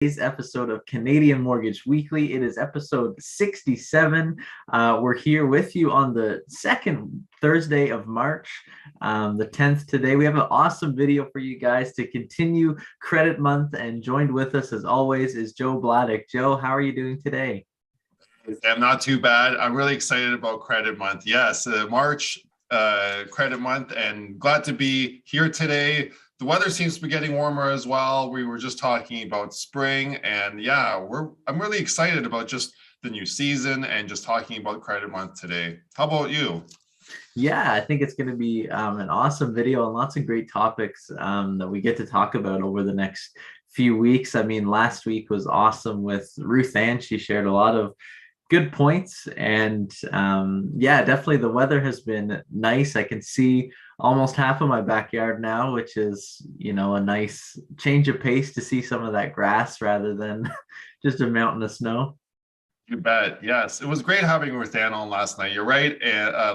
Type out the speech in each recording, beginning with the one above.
Today's episode of Canadian Mortgage Weekly. It is episode 67. We're here with you on the second Thursday of March, the 10th today. We have an awesome video for you guys to continue credit month, and joined with us as always is Joe Bladek. Joe, how are you doing today? I'm not too bad. I'm really excited about credit month. Yes, March credit month, and glad to be here today. The weather seems to be getting warmer as well. We were just talking about spring, and yeah, I'm really excited about just the new season and just talking about credit month today. How about you? Yeah, I think it's going to be an awesome video and lots of great topics that we get to talk about over the next few weeks. I mean, last week was awesome with Ruth Ann. She shared a lot of good points, and yeah, definitely the weather has been nice. I can see almost half of my backyard now, which is, a nice change of pace to see some of that grass rather than just a mountain of snow. You bet. Yes, it was great having Ruth Ann on last night. You're right.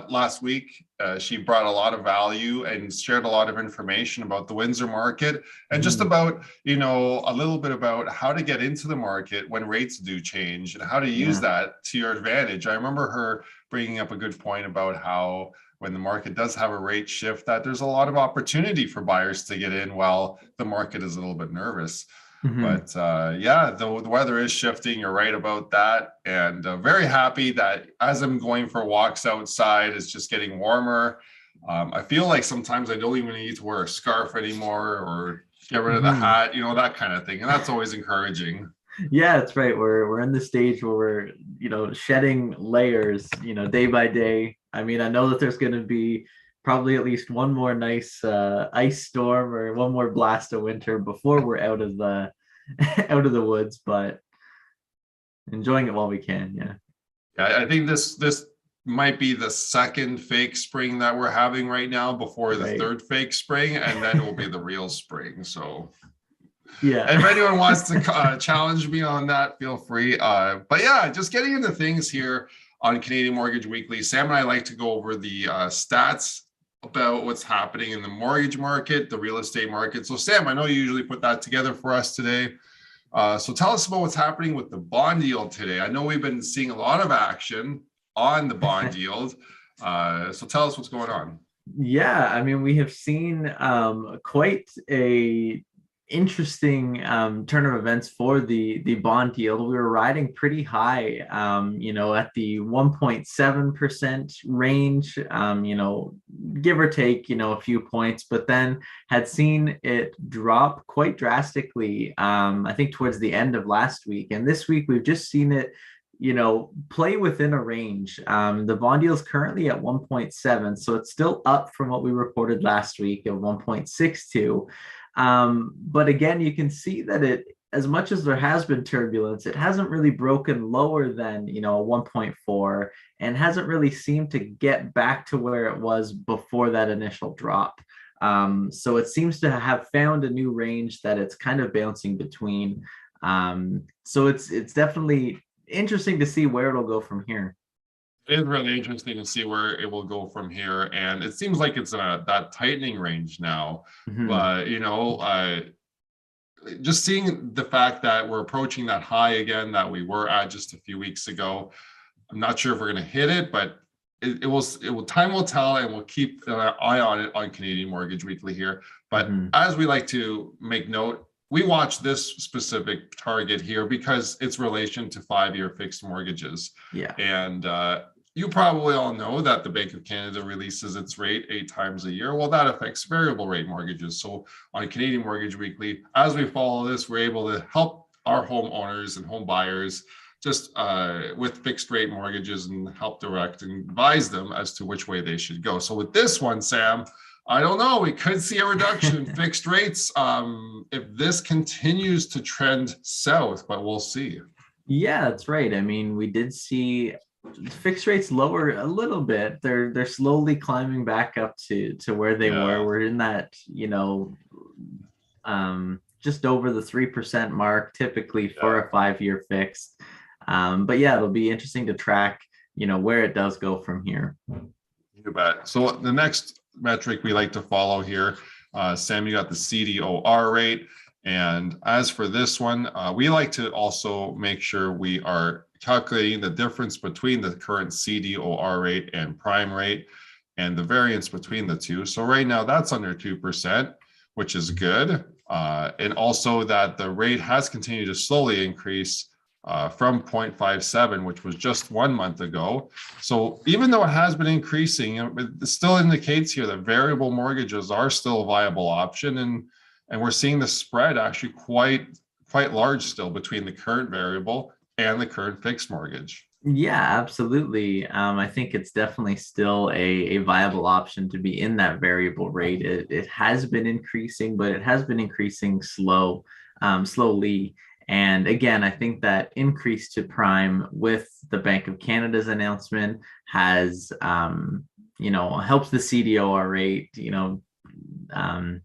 Last week, she brought a lot of value and shared a lot of information about the Windsor market and just about, a little bit about how to get into the market when rates do change and how to use that to your advantage. I remember her bringing up a good point about how when the market does have a rate shift, that there's a lot of opportunity for buyers to get in while the market is a little bit nervous. But yeah, the weather is shifting. You're right about that. And very happy that as I'm going for walks outside, it's just getting warmer. I feel like sometimes I don't even need to wear a scarf anymore or get rid of the hat, that kind of thing. And that's always encouraging. Yeah, that's right. We're in the stage where we're, shedding layers, day by day. I mean, I know that there's going to be probably at least one more nice ice storm or one more blast of winter before we're out of the out of the woods, but enjoying it while we can. Yeah, I think this might be the second fake spring that we're having right now before the third fake spring, and then it will be the real spring. So yeah, and if anyone wants to challenge me on that, feel free. But yeah, just getting into things here on Canadian Mortgage Weekly. Sam and I like to go over the stats about what's happening in the mortgage market, the real estate market. So Sam, I know you usually put that together for us today. So tell us about what's happening with the bond yield today. I know we've been seeing a lot of action on the bond yield. So tell us what's going on. Yeah, I mean, we have seen quite a interesting turn of events for the bond yield. We were riding pretty high, at the 1.7% range, give or take, a few points, but then had seen it drop quite drastically, I think towards the end of last week. And this week we've just seen it play within a range. The bond yield is currently at 1.7, so it's still up from what we reported last week of 1.62. But again, you can see that it, as much as there has been turbulence, it hasn't really broken lower than, 1.4 and hasn't really seemed to get back to where it was before that initial drop. So it seems to have found a new range that it's kind of bouncing between. So it's definitely interesting to see where it'll go from here. It is really interesting to see where it will go from here, and it seems like it's that tightening range now. But just seeing the fact that we're approaching that high again that we were at just a few weeks ago, I'm not sure if we're going to hit it, but it will. Time will tell, and we'll keep an eye on it on Canadian Mortgage Weekly here. But as we like to make note, we watch this specific target here because it's relation to 5-year fixed mortgages. Yeah, and you probably all know that the Bank of Canada releases its rate 8 times a year. Well, that affects variable rate mortgages. So on Canadian Mortgage Weekly, as we follow this, we're able to help our homeowners and home buyers just with fixed rate mortgages and help direct and advise them as to which way they should go. So with this one, Sam, I don't know, we could see a reduction in fixed rates if this continues to trend south, but we'll see. Yeah, that's right. I mean, we did see fixed rates lower a little bit. They're slowly climbing back up to where they were. We're in that, just over the 3% mark typically for a 5-year fixed. But yeah, it'll be interesting to track, where it does go from here. You bet. So the next metric we like to follow here, Sam, you got the CDOR rate. And as for this one, we like to also make sure we are calculating the difference between the current CDOR rate and prime rate and the variance between the two. So right now that's under 2%, which is good. And also that the rate has continued to slowly increase from 0.57, which was just 1 month ago. So even though it has been increasing, it still indicates here that variable mortgages are still a viable option. And we're seeing the spread actually quite large still between the current variable and the current fixed mortgage. Yeah, absolutely. I think it's definitely still a viable option to be in that variable rate. It has been increasing, but it has been increasing slowly. And again, I think that increase to prime with the Bank of Canada's announcement has, helps the CDOR rate, um,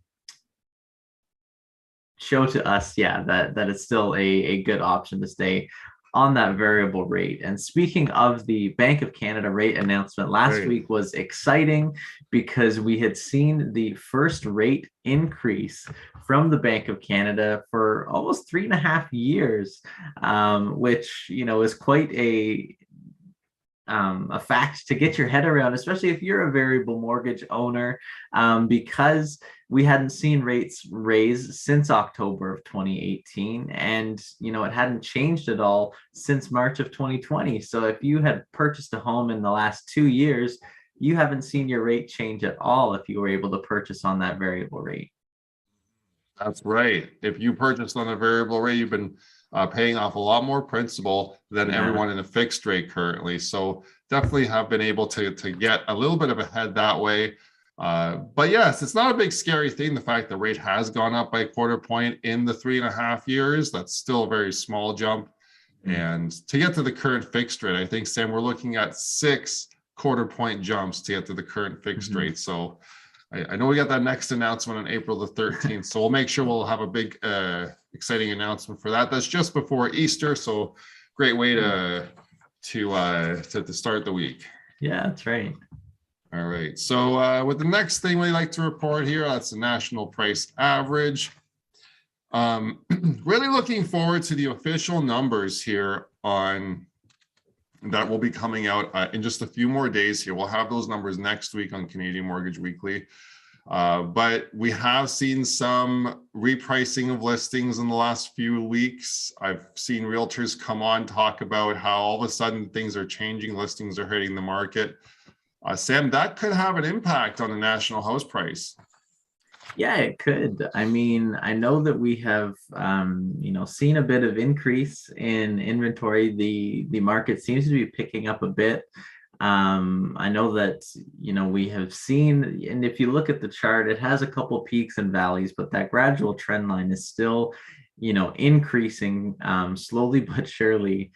show to us, yeah, that it's still a good option to stay on that variable rate. And speaking of the Bank of Canada rate announcement, last week was exciting because we had seen the first rate increase from the Bank of Canada for almost 3.5 years, which is quite a fact to get your head around, especially if you're a variable mortgage owner, because we hadn't seen rates raise since October of 2018, and it hadn't changed at all since March of 2020. So if you had purchased a home in the last 2 years, you haven't seen your rate change at all if you were able to purchase on that variable rate. That's right. If you purchased on a variable rate, you've been paying off a lot more principal than everyone in a fixed rate currently. So definitely have been able to get a little bit of a head that way. But yes, it's not a big scary thing. The fact the rate has gone up by a quarter point in the 3.5 years, that's still a very small jump. And to get to the current fixed rate, I think, Sam, we're looking at 6 quarter point jumps to get to the current fixed rate. So I know we got that next announcement on April the 13th. So we'll make sure we'll have a big, exciting announcement for that. That's just before Easter. So great way to start the week. Yeah, that's right. All right. So with the next thing we like to report here, that's the national price average. Really looking forward to the official numbers here on that will be coming out in just a few more days here. We'll have those numbers next week on Canadian Mortgage Weekly. But we have seen some repricing of listings in the last few weeks. I've seen realtors come on, talk about how all of a sudden things are changing, listings are hitting the market. Sam, that could have an impact on the national house price. Yeah, it could. I mean, I know that we have, seen a bit of increase in inventory. The market seems to be picking up a bit. I know that, we have seen, and if you look at the chart, it has a couple peaks and valleys, but that gradual trend line is still, increasing slowly but surely,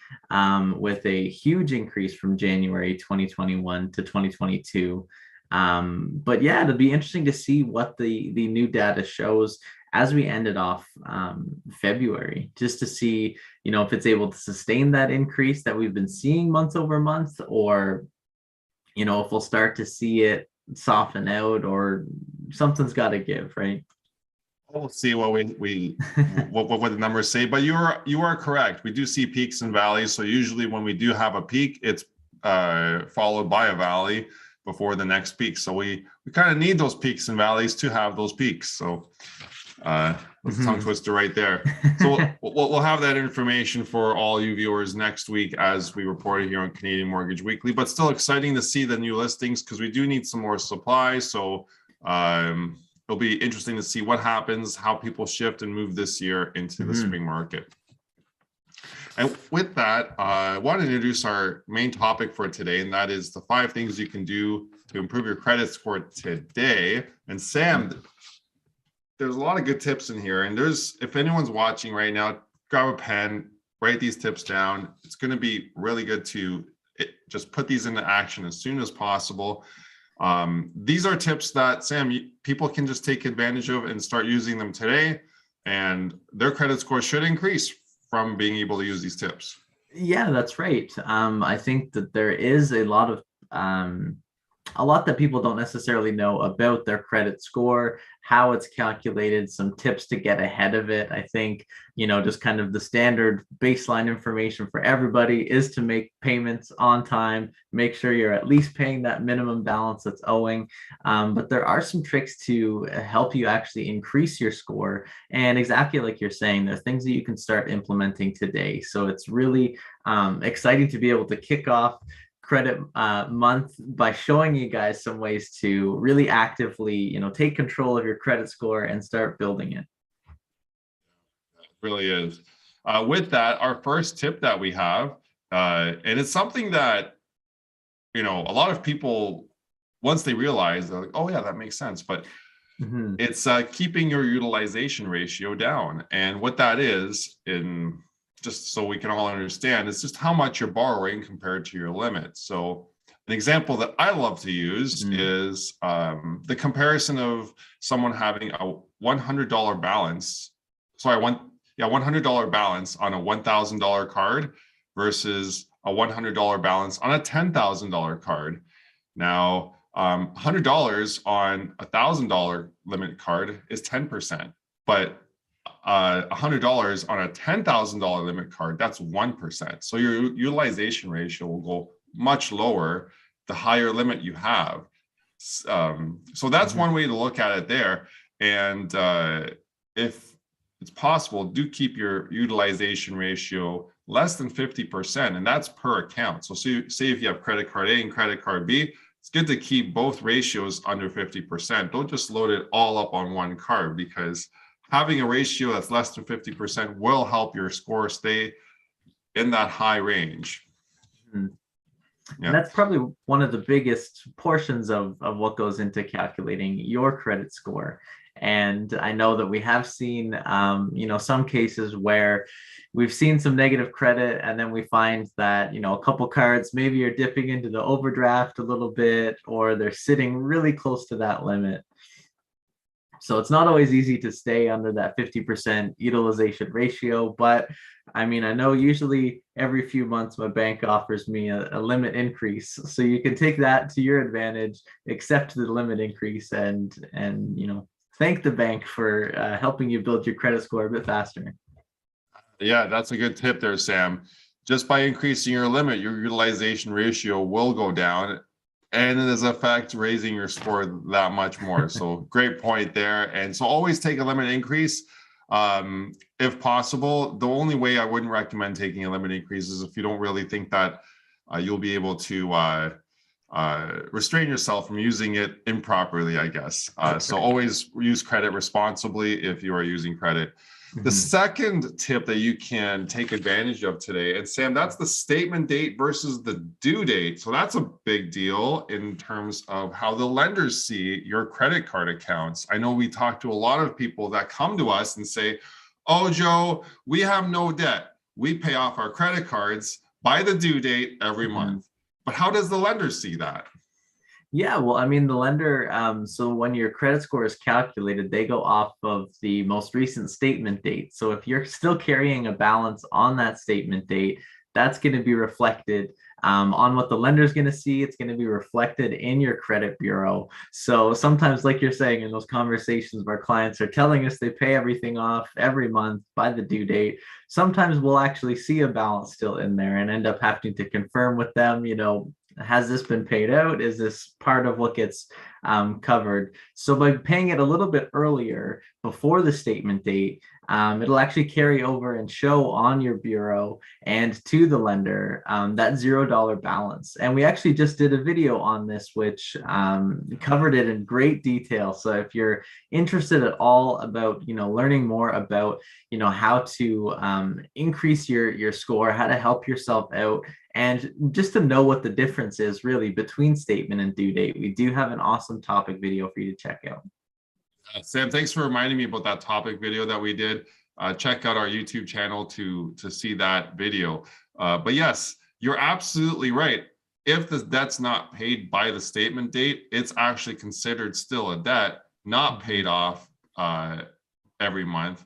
with a huge increase from January 2021 to 2022. But yeah, it'll be interesting to see what the new data shows as we ended off February, just to see, if it's able to sustain that increase that we've been seeing month over month, or, if we'll start to see it soften out, or something's got to give, right? We'll see what what the numbers say, but you are correct. We do see peaks and valleys. So usually when we do have a peak, it's followed by a valley before the next peak. So we kind of need those peaks and valleys to have those peaks. So tongue twister right there. So we'll have that information for all you viewers next week as we report it here on Canadian Mortgage Weekly. But still exciting to see the new listings because we do need some more supply. So it'll be interesting to see what happens, how people shift and move this year into the spring market. And with that, I want to introduce our main topic for today, and that is the 5 things you can do to improve your credit score today. And Sam, there's a lot of good tips in here. And if anyone's watching right now, grab a pen, write these tips down. It's going to be really good to just put these into action as soon as possible. These are tips that, Sam, people can just take advantage of and start using them today, and their credit score should increase from being able to use these tips. Yeah, that's right. I think that there is a lot of a lot that people don't necessarily know about their credit score, how it's calculated, some tips to get ahead of it. I think, just kind of the standard baseline information for everybody is to make payments on time, make sure you're at least paying that minimum balance that's owing. But there are some tricks to help you actually increase your score. And exactly like you're saying, there are things that you can start implementing today. So it's really exciting to be able to kick off credit month by showing you guys some ways to really actively, take control of your credit score and start building it. It really is. With that, our first tip that we have, and it's something that, a lot of people, once they realize, they're like, oh yeah, that makes sense. But it's keeping your utilization ratio down. And what that is, in just so we can all understand, it's just how much you're borrowing compared to your limit. So an example that I love to use is the comparison of someone having a $100 balance. $100 balance on a $1,000 card versus a $100 balance on a $10,000 card. Now, $100 on a $1,000 limit card is 10%, but $100 on a $10,000 limit card, that's 1%. So your utilization ratio will go much lower the higher limit you have. So that's one way to look at it there. And if it's possible, do keep your utilization ratio less than 50%, and that's per account. So say if you have credit card A and credit card B, it's good to keep both ratios under 50%. Don't just load it all up on one card, because having a ratio that's less than 50% will help your score stay in that high range. Yeah. And that's probably one of the biggest portions of what goes into calculating your credit score. And I know that we have seen, some cases where we've seen some negative credit, and then we find that, a couple cards maybe are dipping into the overdraft a little bit, or they're sitting really close to that limit. So it's not always easy to stay under that 50% utilization ratio. But I mean, I know usually every few months my bank offers me a limit increase. So you can take that to your advantage, accept the limit increase, and thank the bank for helping you build your credit score a bit faster. Yeah, that's a good tip there, Sam. Just by increasing your limit, your utilization ratio will go down, and it is in effect raising your score that much more. So great point there. And so always take a limit increase if possible. The only way I wouldn't recommend taking a limit increase is if you don't really think that you'll be able to restrain yourself from using it improperly, I guess. So always use credit responsibly if you are using credit. The second tip that you can take advantage of today, and Sam, that's the statement date versus the due date. So that's a big deal in terms of how the lenders see your credit card accounts. I know we talk to a lot of people that come to us and say, oh, Joe, we have no debt. We pay off our credit cards by the due date every month. But how does the lender see that? Yeah, well, I mean, the lender, so when your credit score is calculated, they go off of the most recent statement date. So if you're still carrying a balance on that statement date, that's going to be reflected on what the lender is going to see. It's going to be reflected in your credit bureau. So sometimes, like you're saying, in those conversations where clients are telling us they pay everything off every month by the due date, sometimes we'll actually see a balance still in there and end up having to confirm with them, has this been paid out? Is this part of what gets covered? So by paying it a little bit earlier before the statement date, it'll actually carry over and show on your bureau and to the lender that $0 balance. And we actually just did a video on this, which covered it in great detail. So if you're interested at all about, learning more about, how to increase your score, how to help yourself out, and just to know what the difference is really between statement and due date, we do have an awesome topic video for you to check out. Sam, thanks for reminding me about that topic video that we did. Check out our YouTube channel to see that video. But yes, you're absolutely right. If the debt's not paid by the statement date, it's actually considered still a debt, not paid off every month.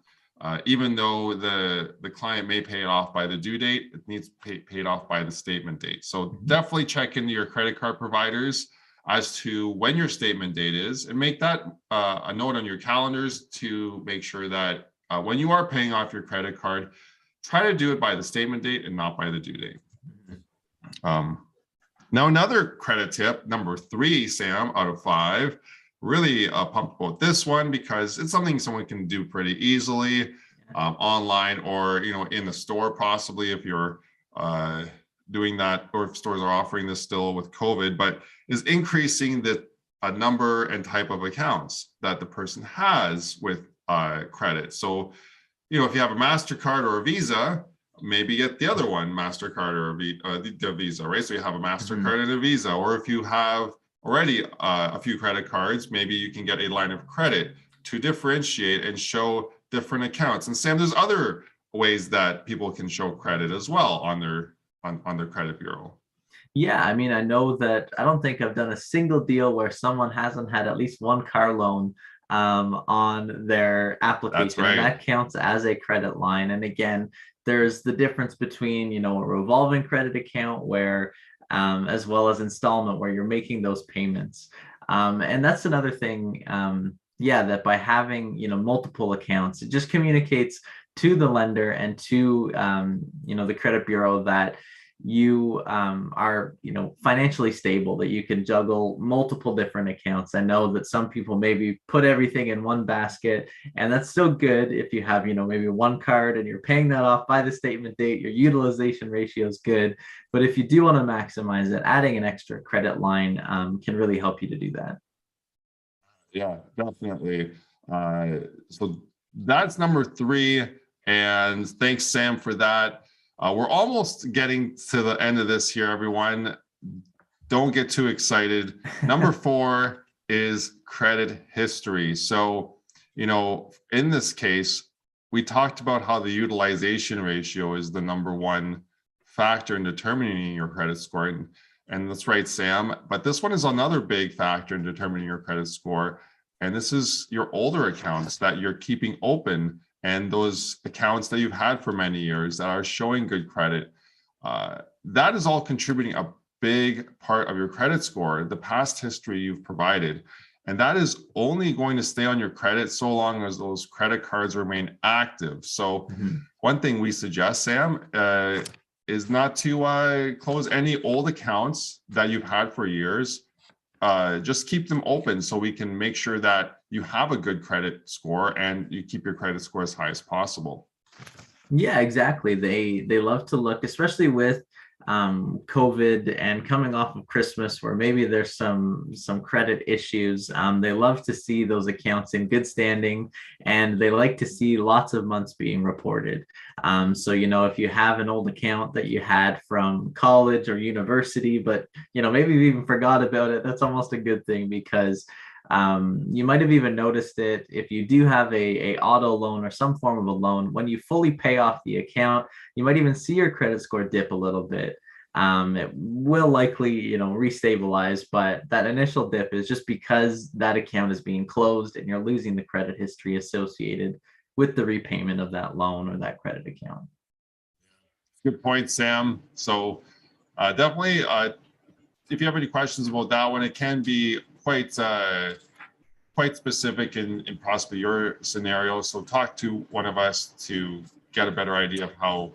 Even though the client may pay it off by the due date, it needs paid off by the statement date. So definitely check into your credit card providers as to when your statement date is, and make that a note on your calendars to make sure that when you are paying off your credit card, try to do it by the statement date and not by the due date. Now, another credit tip, number 3, Sam, out of 5, really pumped about this one because it's something someone can do pretty easily online, or in the store, possibly if you're doing that, or if stores are offering this still with COVID, but is increasing the number and type of accounts that the person has with credit. So, if you have a MasterCard or a Visa, maybe get the other one, MasterCard or a Visa, right? So you have a MasterCard and a Visa, or if you have already a few credit cards, maybe you can get a line of credit to differentiate and show different accounts. And Sam, there's other ways that people can show credit as well on their credit bureau. Yeah, I mean, I know that I don't think I've done a single deal where someone hasn't had at least one car loan on their application. That's right. And that counts as a credit line. And again, there's the difference between, a revolving credit account where, as well as installment, where you're making those payments. And that's another thing, that by having, multiple accounts, it just communicates to the lender and to, the credit bureau that you are financially stable, that you can juggle multiple different accounts. I know that some people maybe put everything in one basket, and that's still good if you have maybe one card and you're paying that off by the statement date, your utilization ratio is good. But if you do want to maximize it, adding an extra credit line can really help you to do that. Yeah, definitely. So that's number 3, and thanks, Sam, for that. We're almost getting to the end of this here, everyone. Don't get too excited. Number 4 is credit history. So, in this case, we talked about how the utilization ratio is the number 1 factor in determining your credit score. And that's right, Sam. But this one is another big factor in determining your credit score. And this is your older accounts that you're keeping open, and those accounts that you've had for many years that are showing good credit. That is all contributing a big part of your credit score, the past history you've provided. And that is only going to stay on your credit so long as those credit cards remain active. So one thing we suggest, Sam, is not to close any old accounts that you've had for years. Just keep them open so we can make sure that you have a good credit score and you keep your credit score as high as possible. Yeah, exactly. They love to look, especially with COVID and coming off of Christmas, where maybe there's some credit issues. They love to see those accounts in good standing, and they like to see lots of months being reported. So if you have an old account that you had from college or university, but maybe you even forgot about it, that's almost a good thing, because you might have even noticed it if you do have a auto loan or some form of a loan. When you fully pay off the account, you might even see your credit score dip a little bit. It will likely, restabilize, but that initial dip is just because that account is being closed and you're losing the credit history associated with the repayment of that loan or that credit account. Good point, Sam. So definitely, if you have any questions about that one, it can be quite specific in possibly your scenario. So talk to one of us to get a better idea of how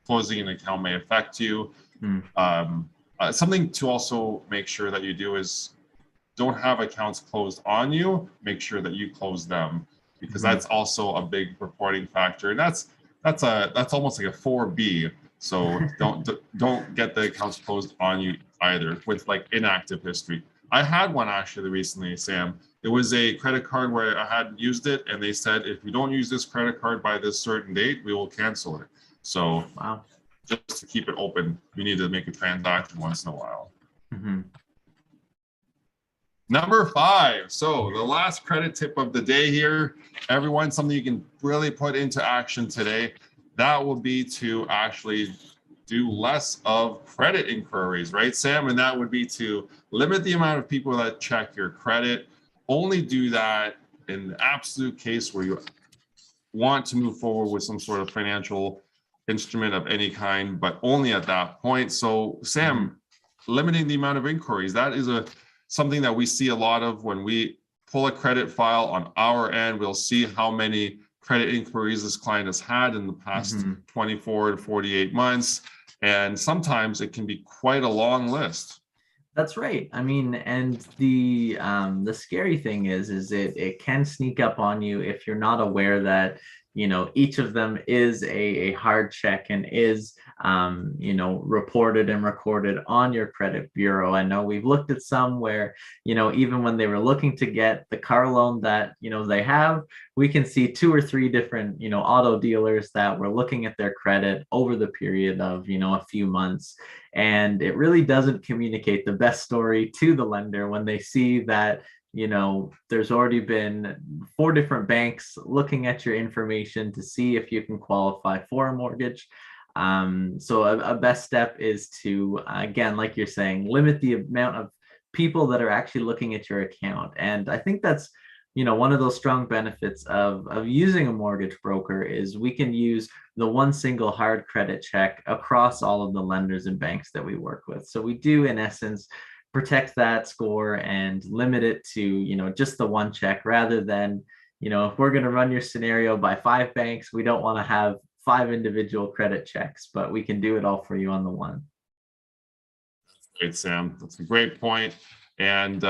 closing an account may affect you. Something to also make sure that you do is don't have accounts closed on you. Make sure that you close them, because that's also a big reporting factor, and that's almost like a 4B. So don't get the accounts closed on you either with like inactive history. I had one actually recently, Sam. It was a credit card where I hadn't used it, and they said, if you don't use this credit card by this certain date, we will cancel it. So wow. Just to keep it open, we need to make a transaction once in a while. Number 5. So the last credit tip of the day here, everyone, something you can really put into action today, that will be to actually do less of credit inquiries, right, Sam? And that would be to limit the amount of people that check your credit. Only do that in the absolute case where you want to move forward with some sort of financial instrument of any kind, but only at that point. So Sam, limiting the amount of inquiries, that is something that we see a lot of when we pull a credit file on our end. We'll see how many credit inquiries this client has had in the past 24 to 48 months. And sometimes it can be quite a long list. That's right. I mean, and the scary thing is it can sneak up on you if you're not aware that, you know, each of them is a hard check and is, you know, reported and recorded on your credit bureau. I know we've looked at some where, you know, even when they were looking to get the car loan that, you know, they have, we can see 2 or 3 different, you know, auto dealers that were looking at their credit over the period of, you know, a few months. And it really doesn't communicate the best story to the lender when they see that, you know, there's already been 4 different banks looking at your information to see if you can qualify for a mortgage. So a best step is to, again, like you're saying, limit the amount of people that are actually looking at your account. And I think that's, you know, one of those strong benefits of using a mortgage broker is we can use the one single hard credit check across all of the lenders and banks that we work with. So we do, in essence, protect that score and limit it to, you know, just the one check rather than, you know, if we're going to run your scenario by 5 banks, we don't want to have 5 individual credit checks, but we can do it all for you on the one. Great, Sam. That's a great point. And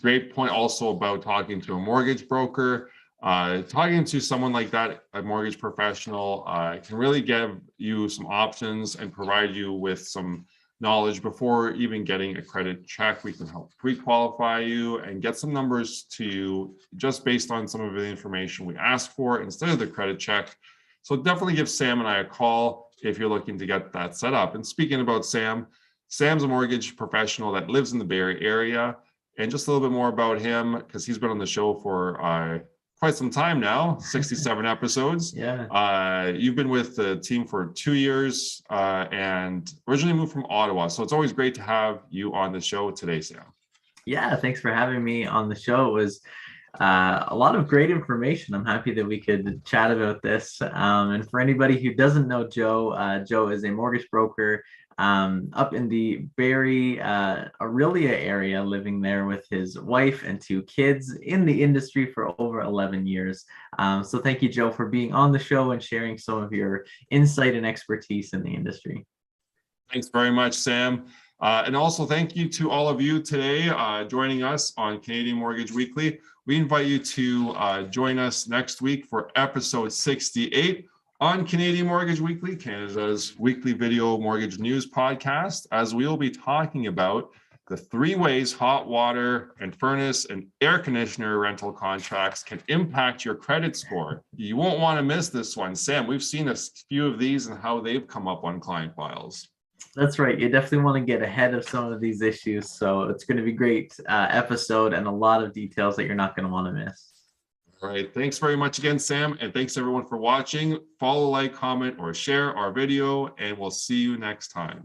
great point also about talking to a mortgage broker. Talking to someone like that, a mortgage professional, can really give you some options and provide you with some knowledge before even getting a credit check. We can help pre-qualify you and get some numbers to you just based on some of the information we ask for instead of the credit check. So definitely give Sam and I a call if you're looking to get that set up. And speaking about Sam, Sam's a mortgage professional that lives in the Barrie area. And just a little bit more about him, because he's been on the show for quite some time now, 67 episodes. Yeah. You've been with the team for 2 years and originally moved from Ottawa. So it's always great to have you on the show today, Sam. Yeah, thanks for having me on the show. It was a lot of great information. I'm happy that we could chat about this. And for anybody who doesn't know Joe, Joe is a mortgage broker up in the Barrie, Aurelia area, living there with his wife and 2 kids in the industry for over 11 years. So thank you, Joe, for being on the show and sharing some of your insight and expertise in the industry. Thanks very much, Sam. And also thank you to all of you today joining us on Canadian Mortgage Weekly. We invite you to join us next week for episode 68 on Canadian Mortgage Weekly, Canada's weekly video mortgage news podcast, as we will be talking about the 3 ways hot water and furnace and air conditioner rental contracts can impact your credit score. You won't want to miss this one. Sam, we've seen a few of these and how they've come up on client files. That's right. You definitely want to get ahead of some of these issues. So it's going to be a great episode and a lot of details that you're not going to want to miss. All right. Thanks very much again, Sam. And thanks everyone for watching. Follow, like, comment, or share our video, and we'll see you next time.